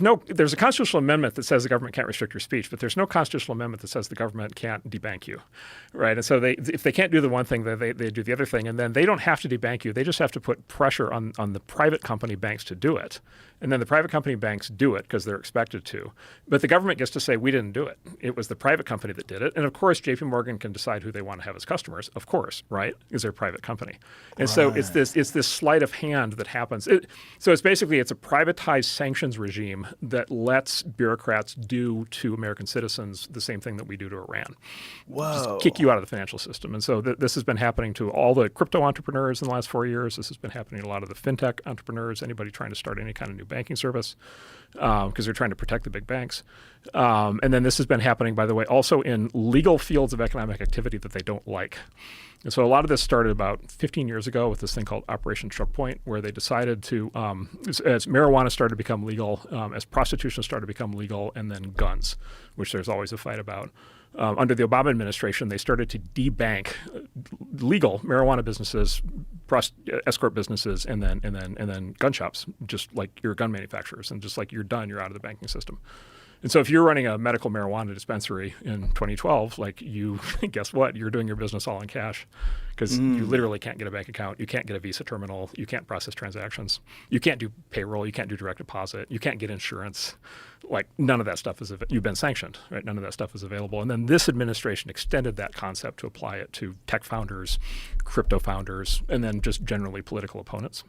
There's a constitutional amendment that says the government can't restrict your speech, but there's no constitutional amendment that says the government can't debank you, right? And so if they can't do the one thing, they do the other thing, and then they don't have to debank you. They just have to put pressure on the private company banks to do it. And then the private company banks do it because they're expected to. But the government gets to say, we didn't do it. It was the private company that did it. And of course, JP Morgan can decide who they want to have as customers, of course, right? Because they're a private company. And so it's this sleight of hand that happens. So it's basically, it's a privatized sanctions regime that lets bureaucrats do to American citizens the same thing that we do to Iran. Whoa. Just kick you out of the financial system. And so this has been happening to all the crypto entrepreneurs in the last 4 years. This has been happening to a lot of the fintech entrepreneurs, anybody trying to start any kind of new banking service, because they're trying to protect the big banks. And then this has been happening, by the way, also in legal fields of economic activity that they don't like. And so a lot of this started about 15 years ago with this thing called Operation Choke Point, where they decided to, as marijuana started to become legal, as prostitution started to become legal, and then guns, which there's always a fight about. Under the Obama administration, they started to debank legal marijuana businesses, escort businesses, and then gun shops, just like your gun manufacturers, and just like you're done, you're out of the banking system. And so if you're running a medical marijuana dispensary in 2012, like you, guess what? You're doing your business all in cash because you literally can't get a bank account. You can't get a Visa terminal. You can't process transactions. You can't do payroll. You can't do direct deposit. You can't get insurance. Like none of that stuff you've been sanctioned, right? None of that stuff is available. And then this administration extended that concept to apply it to tech founders, crypto founders, and then just generally political opponents.